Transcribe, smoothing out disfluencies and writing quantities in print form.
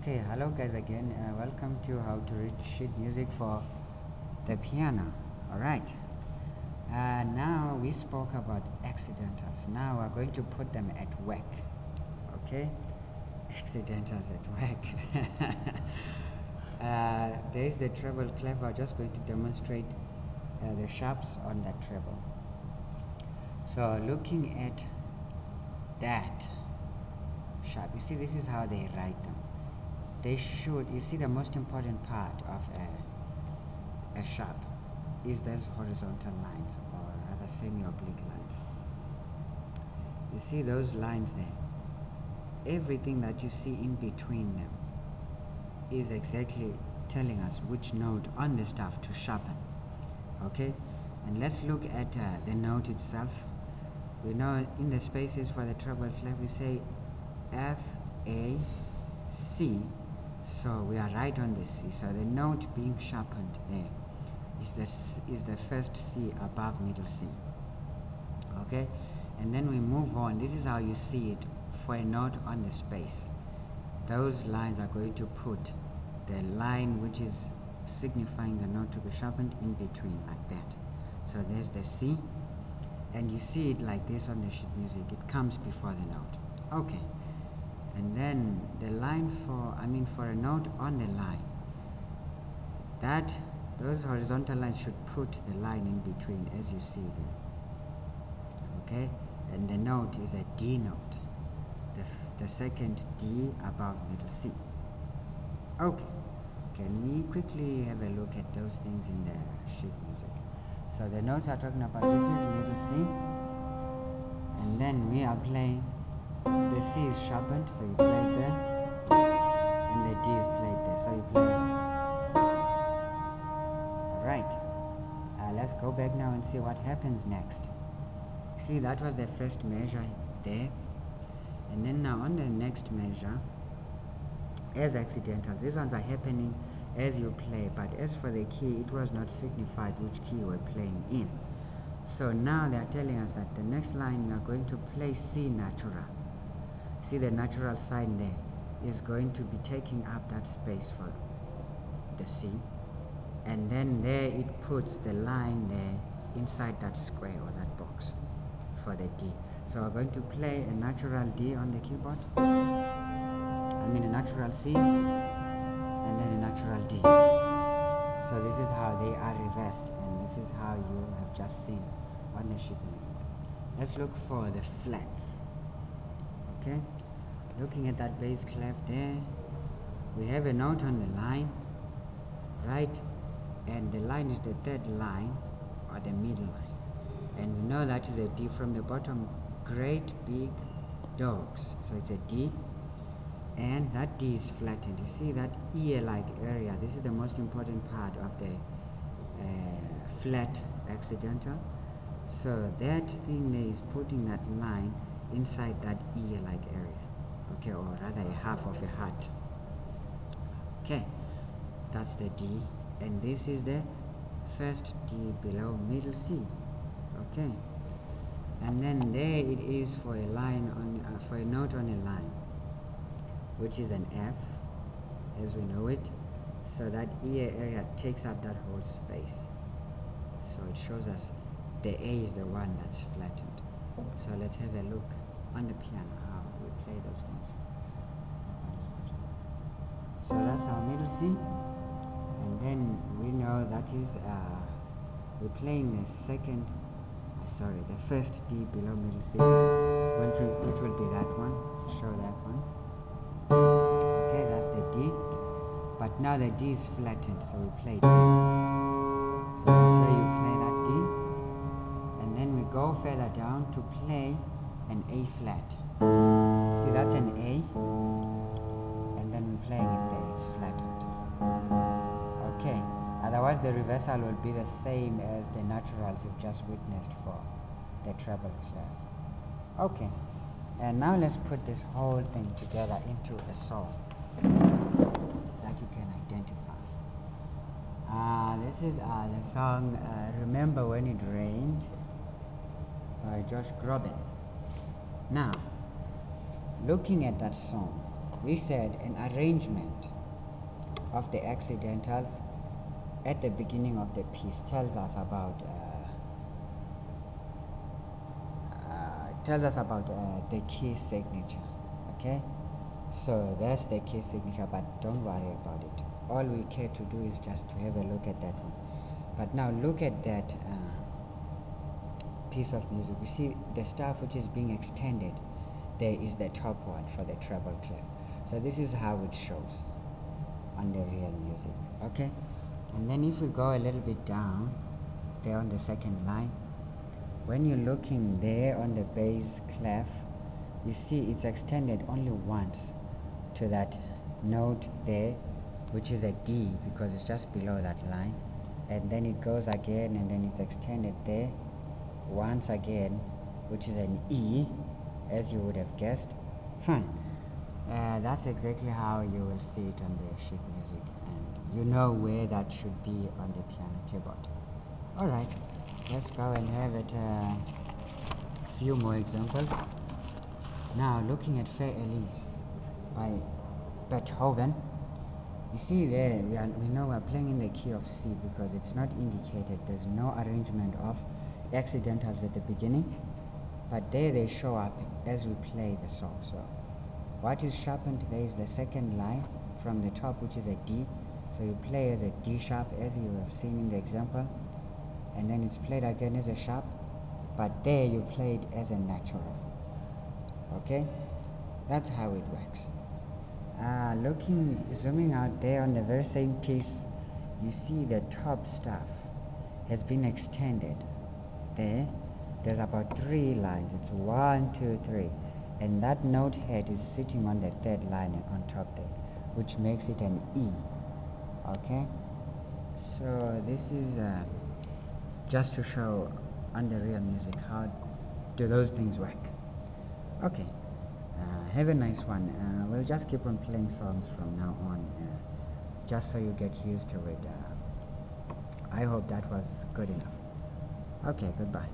Okay, hello guys again. Welcome to how to read sheet music for the piano. Alright. Now we spoke about accidentals. Now we're going to put them at work. Okay? Accidentals at work. There is the treble clef. We're just going to demonstrate the sharps on that treble. So looking at that sharp, you see this is how they write them. They should, you see the most important part of a sharp is those horizontal lines, or rather semi-oblique lines. You see those lines there? Everything that you see in between them is exactly telling us which note on the staff to sharpen. Okay? And let's look at the note itself. We know in the spaces for the treble clef we say F, A, C. So we are right on the C. So the note being sharpened there is the first C above middle C. Okay? And then we move on. This is how you see it for a note on the space. Those lines are going to put the line which is signifying the note to be sharpened in between like that. So there's the C. And you see it like this on the sheet music. It comes before the note. Okay. And then the line for a note on the line, those horizontal lines should put the line in between as you see there. Okay? And the note is a D note. The second D above middle C. Okay. Can we quickly have a look at those things in the sheet music? So the notes are talking about this is middle C. And then we are playing. The C is sharpened, so you play it there, and the D is played there, so you play it. Alright, let's go back now and see what happens next. See, that was the first measure there, and then now on the next measure, as accidentals, these ones are happening as you play, but as for the key, it was not signified which key you were playing in. So now they are telling us that the next line we are going to play C natural. See, the natural sign there is going to be taking up that space for the C, and then there it puts the line there inside that square or that box for the D. So we're going to play a natural D on the keyboard, a natural C, and then a natural D. So this is how they are reversed, and this is how you have just seen on the sheet music. Let's look for the flats. Okay, looking at that bass clef there, we have a note on the line, right? And the line is the third line, or the middle line. And we know that is a D from the bottom, great big dogs. So it's a D, and that D is flattened. You see that ear-like area? This is the most important part of the flat accidental. So that thing there is putting that line inside that ear-like area, okay, or rather a half of a heart. Okay, that's the D, and this is the first D below middle C. Okay, and then there it is for a line on for a note on a line, which is an F, as we know it. So that ear area takes up that whole space. So it shows us the A is the one that's flattened. So let's have a look on the piano how we play those things. So that's our middle C, and then we know that is we're playing the first D below middle C, which will be that one. Show that one. Okay, that's the D, but now the D is flattened, so we play D. So that's how you play that D, and then we go further down to play an A flat. See, that's an A, and then we're playing it there, it's flattened. Okay, otherwise the reversal will be the same as the naturals you've just witnessed for the treble clef. Okay, and now let's put this whole thing together into a song that you can identify. This is the song Remember When It Rained by Josh Groban. Now, looking at that song, we said an arrangement of the accidentals at the beginning of the piece tells us about the key signature. Okay, so that's the key signature, but don't worry about it. All we care to do is just to have a look at that one. But now look at that piece of music. You see the stuff which is being extended, there is the top one for the treble clef. So this is how it shows on the real music. Okay, and then if we go a little bit down there on the second line, when you're looking there on the bass clef, you see it's extended only once to that note there, which is a D, because it's just below that line, and then it goes again, and then it's extended there once again, which is an E, as you would have guessed. Fine. That's exactly how you will see it on the sheet music, and you know where that should be on the piano keyboard. Alright, let's go and have it a few more examples. Now looking at Fair Elise by Beethoven, you see there we know we're playing in the key of C because it's not indicated. There's no arrangement of accidentals at the beginning, but there they show up as we play the song. So what is sharpened there is the second line from the top, which is a D. So you play as a D sharp, as you have seen in the example, and then it's played again as a sharp, but there you play it as a natural. Okay, that's how it works. Zooming out there on the very same piece, you see the top stuff has been extended. There's about 3 lines. It's 1, 2, 3, and that note head is sitting on the third line on top there, which makes it an E. Okay, so this is just to show on the real music how do those things work. Okay, have a nice one. We'll just keep on playing songs from now on, just so you get used to it. I hope that was good enough. Okay, goodbye.